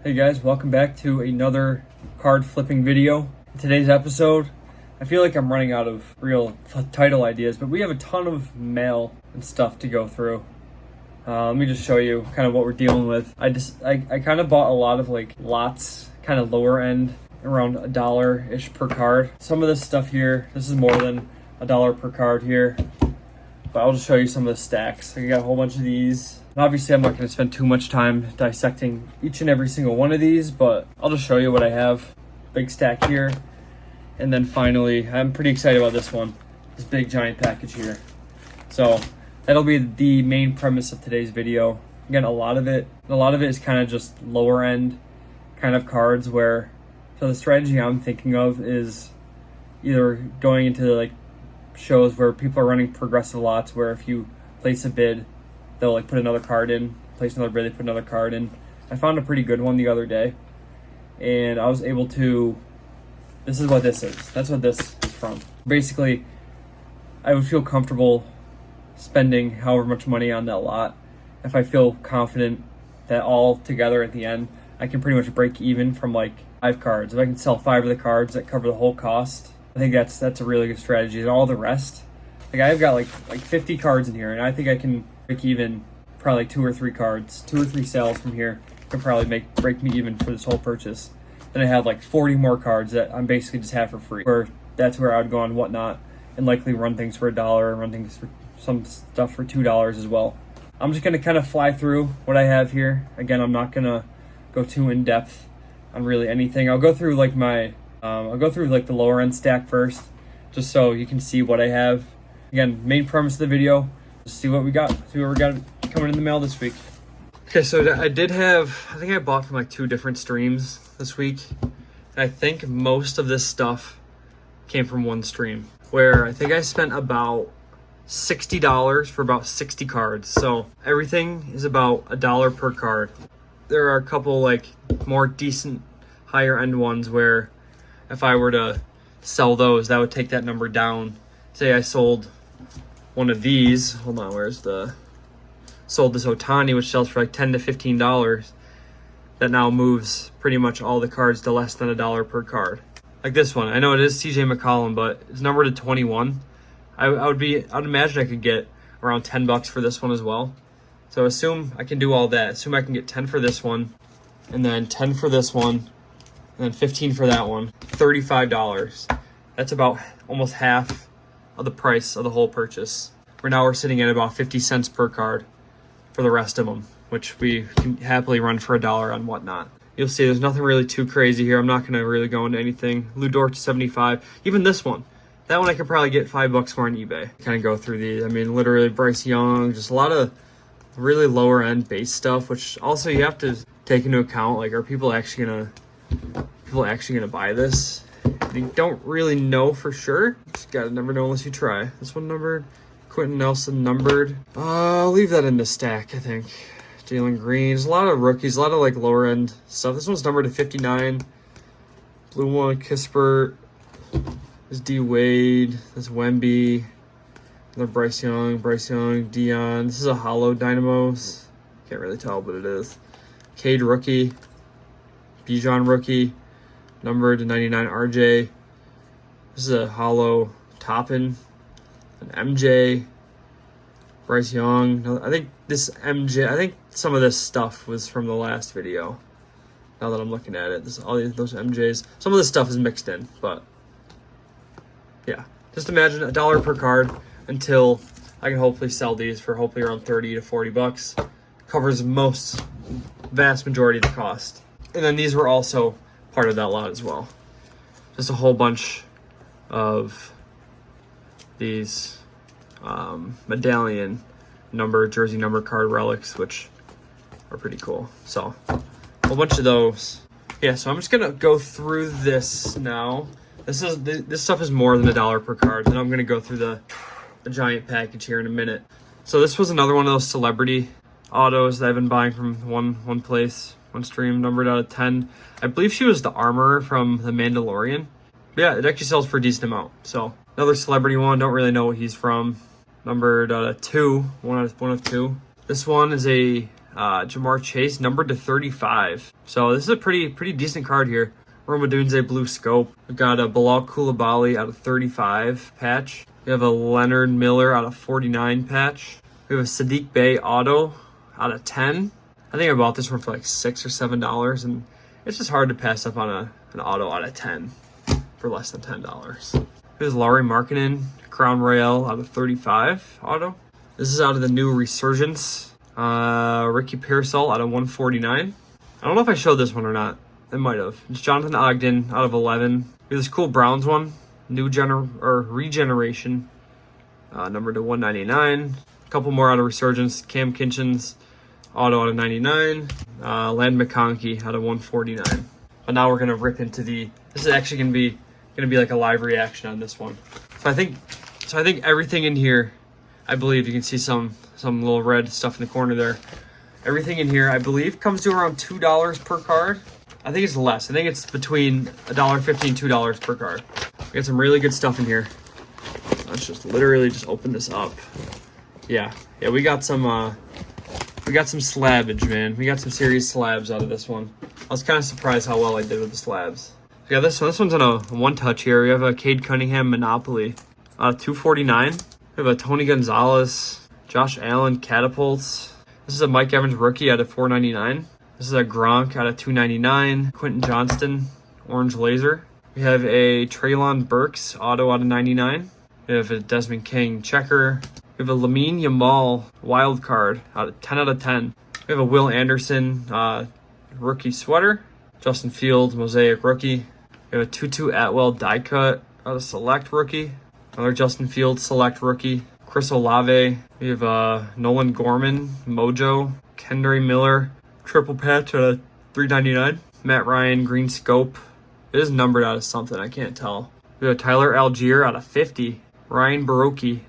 Hey guys, welcome back to another card flipping video. In today's episode, I feel like I'm running out of real title ideas, but we have a ton of mail and stuff to go through. Let me just show you kind of what we're dealing with. I kind of bought a lot of like lots, kind of lower end, around $1-ish per card. Some of this stuff here, this is more than $1 per card here, but I'll just show you some of the stacks. I got a whole bunch of these. And obviously, I'm not going to spend too much time dissecting each and every single one of these, but I'll just show you what I have. Big stack here. And then finally, I'm pretty excited about this one, this big giant package here. So that'll be the main premise of today's video. Again, a lot of it is kind of just lower end kind of cards where, so the strategy I'm thinking of is either going into like shows where people are running progressive lots where if you place a bid, they'll like put another card in, place another bid, they put another card in. I found a pretty good one the other day, and I was able to, this is what this is. That's what this is from. Basically, I would feel comfortable spending however much money on that lot if I feel confident that all together at the end, I can pretty much break even from like 5 cards. If I can sell 5 of the cards that cover the whole cost, I think that's a really good strategy. And all the rest, like I've got like 50 cards in here, and I think I can break even probably 2 or 3 cards, 2 or 3 sales from here could probably break me even for this whole purchase. Then I have like 40 more cards that I'm basically just have for free. Where that's where I would go on Whatnot and likely run things for $1 and run things for some stuff for $2 as well. I'm just gonna kind of fly through what I have here. Again, I'm not gonna go too in depth on really anything. I'll go through like I'll go through like the lower end stack first, just so you can see what I have. Again, main premise of the video, just see what we got coming in the mail this week. Okay, so I think I bought from like 2 different streams this week. And I think most of this stuff came from one stream, where I think I spent about $60 for about 60 cards. So everything is about $1 per card. There are a couple like more decent higher end ones where if I were to sell those, that would take that number down. Say I sold one of these, sold this Ohtani, which sells for like $10 to $15. That now moves pretty much all the cards to less than $1 per card. Like this one, I know it is CJ McCollum, but it's numbered to 21. I'd imagine I could get around $10 for this one as well. So assume I can do all that. Assume I can get 10 for this one, and then 10 for this one, and then 15 for that one. $35. That's about almost half of the price of the whole purchase. We're sitting at about 50 cents per card for the rest of them, which we can happily run for $1 on Whatnot. You'll see there's nothing really too crazy here. I'm not going to really go into anything. Lou Dort 75. Even this one. That one I could probably get $5 for on eBay. Kind of go through these. I mean, literally Bryce Young, just a lot of really lower end base stuff, which also you have to take into account, like, are people actually gonna buy this? You don't really know for sure. Just gotta never know unless you try. This one numbered. Quentin Nelson numbered. I'll leave that in the stack, I think. Jalen Green. There's a lot of rookies, a lot of like lower end stuff. This one's numbered to 59. Blue one, Kispert. This D Wade. This Wemby. Another Bryce Young, Dion. This is a hollow Dynamos. Can't really tell, but it is. Cade rookie. Bijan rookie. Numbered to 99 RJ. This is a hollow Toppin. An MJ. Bryce Young. I think some of this stuff was from the last video. Now that I'm looking at it, those MJs. Some of this stuff is mixed in, but yeah. Just imagine $1 per card until I can hopefully sell these for hopefully around 30 to 40 bucks. Covers vast majority of the cost. And then these were also part of that lot as well. Just a whole bunch of these medallion jersey number card relics, which are pretty cool. So a whole bunch of those. Yeah, so I'm just gonna go through this now. This stuff is more than $1 per card, and I'm gonna go through the giant package here in a minute. So this was another one of those celebrity autos that I've been buying from one place, one stream, numbered out of 10. I believe she was the armorer from The Mandalorian. But yeah, it actually sells for a decent amount. So another celebrity one, don't really know what he's from. Numbered 2, one of 2. This one is a Jamar Chase, numbered to 35. So this is a pretty decent card here. Roma Dunze blue scope. We've got a Bilal Coulibaly out of 35 patch. We have a Leonard Miller out of 49 patch. We have a Sadiq Bey auto out of 10. I think I bought this one for like $6 or $7, and it's just hard to pass up on an auto out of 10 for less than $10. Here's Larry Markkinen, Crown Royale out of 35 auto. This is out of the new Resurgence. Ricky Pearsall out of 149. I don't know if I showed this one or not. I might have. It's Jonathan Ogden out of 11. We have this cool Browns one, regeneration, numbered to 199. A couple more out of Resurgence. Cam Kinchens auto out of 99. Land McConkey out of 149. But now we're gonna rip into this is actually gonna be like a live reaction on this one. So I think everything in here, I believe you can see some little red stuff in the corner there. Everything in here, I believe, comes to around $2 per card. I think it's less. I think it's between $1.50 and $2 per card. We got some really good stuff in here. Let's just literally just open this up. Yeah, we got some slabbage, man. We got some serious slabs out of this one. I was kind of surprised how well I did with the slabs. Yeah, this one's on a one touch here. We have a Cade Cunningham Monopoly, 249. We have a Tony Gonzalez, Josh Allen Catapults. This is a Mike Evans rookie out of 499. This is a Gronk out of 299. Quentin Johnston, Orange Laser. We have a Treylon Burks auto out of 99. We have a Desmond King checker. We have a Lamine Yamal wild card out of 10 out of 10. We have a Will Anderson rookie sweater. Justin Fields Mosaic rookie. We have a Tutu Atwell die cut out of select rookie. Another Justin Fields select rookie. Chris Olave. We have Nolan Gorman Mojo. Kendry Miller triple patch out of 399. Matt Ryan green scope. It is numbered out of something, I can't tell. We have Tyler Algier out of 50. Ryan Baroki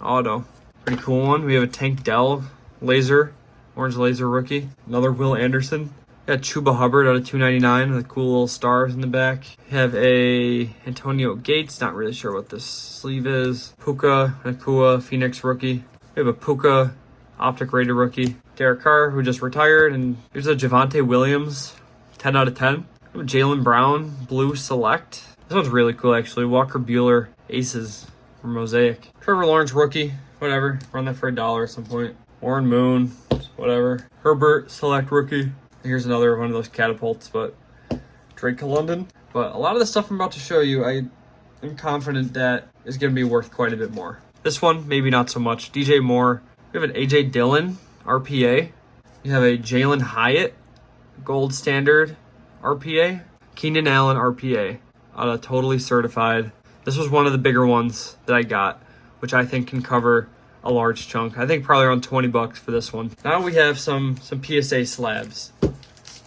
auto. Pretty cool one. We have a Tank Dell laser, orange laser rookie. Another Will Anderson. We got Chuba Hubbard out of 299 with cool little stars in the back. We have a Antonio Gates, not really sure what this sleeve is. Puka Nakua Phoenix rookie. We have a Puka optic rated rookie. Derek Carr, who just retired. And here's a Javonte Williams, 10 out of 10. We have Jaylen Brown blue select. This one's really cool actually. Walker Buehler aces from Mosaic. Trevor Lawrence rookie, whatever. Run that for $1 at some point. Warren Moon, whatever. Herbert select rookie. Here's another one of those catapults, but Drake London. But a lot of the stuff I'm about to show you, I am confident that is going to be worth quite a bit more. This one, maybe not so much. DJ Moore. We have an AJ Dillon RPA. You have a Jalen Hyatt gold standard RPA. Keenan Allen RPA out of totally certified. This was one of the bigger ones that I got, which I think can cover a large chunk. I think probably around $20 for this one. Now we have some PSA slabs.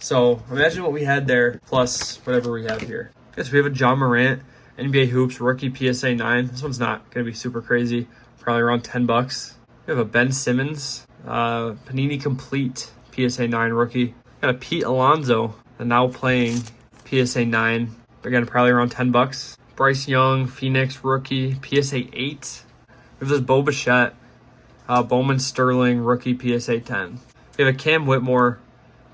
So imagine what we had there plus whatever we have here. Yes, we have a John Morant NBA Hoops rookie PSA 9. This one's not going to be super crazy. Probably around $10. We have a Ben Simmons Panini Complete PSA 9 rookie. Got a Pete Alonso, the now playing PSA 9. Again, probably around $10. Bryce Young Phoenix rookie PSA 8. We have this Bo Bichette Bowman Sterling rookie PSA 10. We have a Cam Whitmore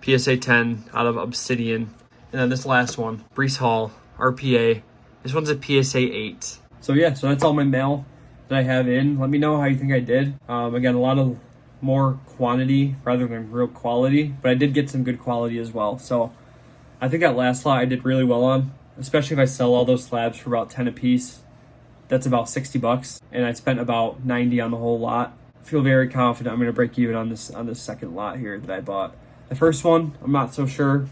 PSA 10 out of Obsidian. And then this last one, Breece Hall RPA. This one's a PSA 8. So that's all my mail that I have in. Let me know how you think I did. Again, a lot of more quantity rather than real quality, but I did get some good quality as well. So I think that last lot I did really well on, especially if I sell all those slabs for about 10 a piece. That's about $60, and I spent about 90 on the whole lot. I feel very confident I'm going to break even on this second lot here that I bought. The first one, I'm not so sure.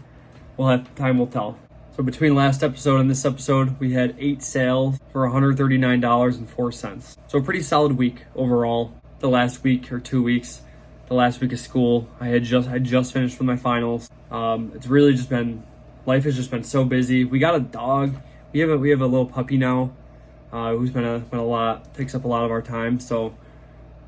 Time will tell. So between last episode and this episode, we had 8 sales for $139.04. So a pretty solid week overall. The last week or 2 weeks, the last week of school, I just finished with my finals. It's really just been, life has just been so busy. We got a dog. We have a little puppy now, who's been a lot, takes up a lot of our time. So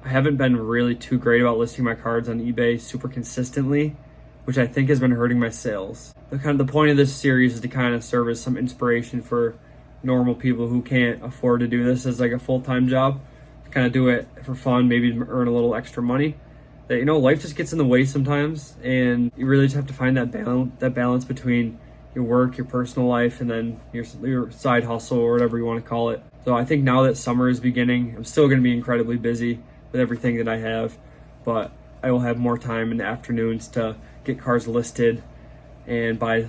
I haven't been really too great about listing my cards on eBay super consistently, which I think has been hurting my sales. The point of this series is to kind of serve as some inspiration for normal people who can't afford to do this as like a full-time job. Kind of do it for fun, maybe earn a little extra money. that, life just gets in the way sometimes, and you really just have to find that balance between your work, your personal life, and then your side hustle or whatever you want to call it. So I think now that summer is beginning, I'm still going to be incredibly busy with everything that I have, but I will have more time in the afternoons to get cars listed and buy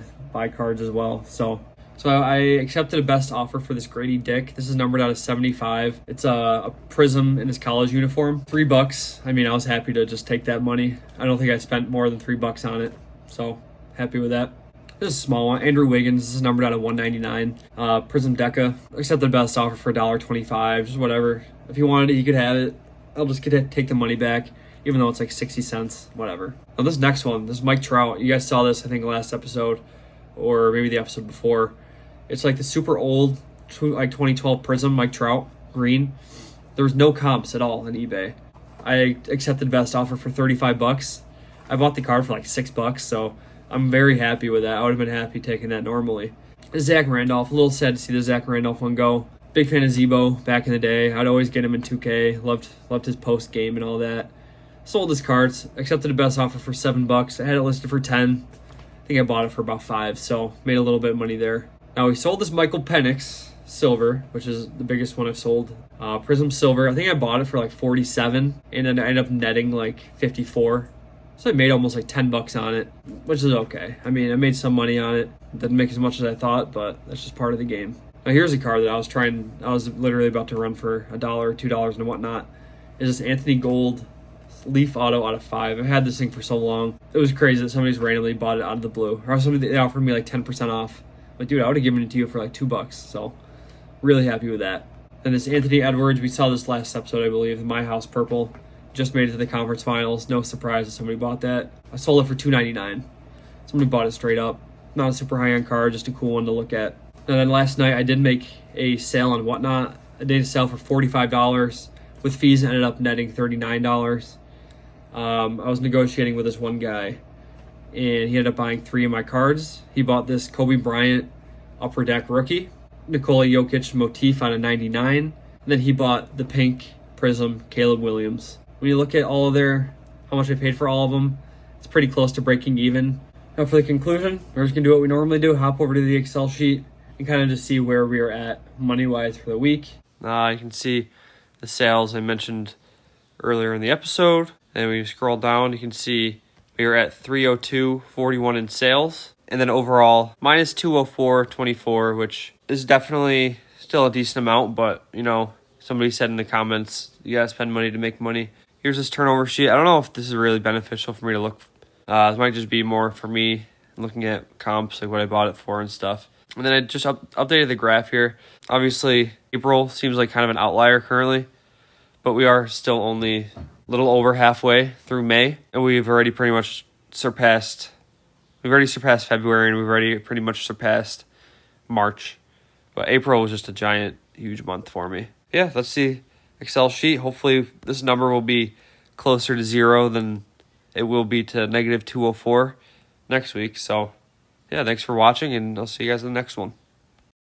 cards as well. So I accepted a best offer for this Grady Dick. This is numbered out of 75. It's a Prism in his college uniform. $3. I mean, I was happy to just take that money. I don't think I spent more than $3 on it, so happy with that. This is a small one. Andrew Wiggins. This is numbered out of 199. Prism Deca. Accepted the best offer for $1.25. Just whatever. If he wanted it, he could have it. I'll just take the money back, even though it's like 60 cents. Whatever. Now this next one. This is Mike Trout. You guys saw this, I think, last episode, or maybe the episode before. It's like the super old, like 2012 Prism Mike Trout green. There was no comps at all on eBay. I accepted best offer for $35. I bought the card for like $6, so I'm very happy with that. I would have been happy taking that normally. Zach Randolph, a little sad to see the Zach Randolph one go. Big fan of Zebo back in the day. I'd always get him in 2K. Loved his post game and all that. Sold his cards. Accepted a best offer for $7. I had it listed for 10. I think I bought it for about 5, so made a little bit of money there. Now we sold this Michael Penix Silver, which is the biggest one I've sold. Prism Silver. I think I bought it for like 47, and then I ended up netting like 54. So I made almost like $10 on it, which is okay. I mean, I made some money on it. Didn't make as much as I thought, but that's just part of the game. Now here's a card that I was literally about to run for $1 or $2 and whatnot. Is this Anthony Gold Leaf Auto out of 5. I've had this thing for so long. It was crazy that somebody's randomly bought it out of the blue. Or they offered me like 10% off. Like, dude, I would have given it to you for like $2. So really happy with that. Then this Anthony Edwards, we saw this last episode, I believe, the My House Purple. Just made it to the conference finals. No surprise that somebody bought that. I sold it for $2.99. Somebody bought it straight up. Not a super high-end card, just a cool one to look at. And then last night I did make a sale on Whatnot. I did a sale for $45. With fees, I ended up netting $39. I was negotiating with this one guy, and he ended up buying 3 of my cards. He bought this Kobe Bryant Upper Deck rookie, Nikola Jokic motif out of 99, and then he bought the pink Prism Caleb Williams. When you look at all of how much I paid for all of them, it's pretty close to breaking even. Now for the conclusion, we're just going to do what we normally do, hop over to the Excel sheet and kind of just see where we are at money-wise for the week. You can see the sales I mentioned earlier in the episode. And when you scroll down, you can see we are at $302.41 in sales. And then overall, minus $204.24, which is definitely still a decent amount. But, somebody said in the comments, you got to spend money to make money. Here's this turnover sheet. I don't know if this is really beneficial for me to look. This might just be more for me looking at comps, like what I bought it for and stuff. And then I just updated the graph here. Obviously, April seems like kind of an outlier currently, but we are still only a little over halfway through May, and we've already pretty much surpassed February, and we've already pretty much surpassed March. But April was just a giant, huge month for me. Yeah, let's see Excel sheet. Hopefully this number will be closer to 0 than it will be to negative 204 next week. So, yeah, thanks for watching, and I'll see you guys in the next one.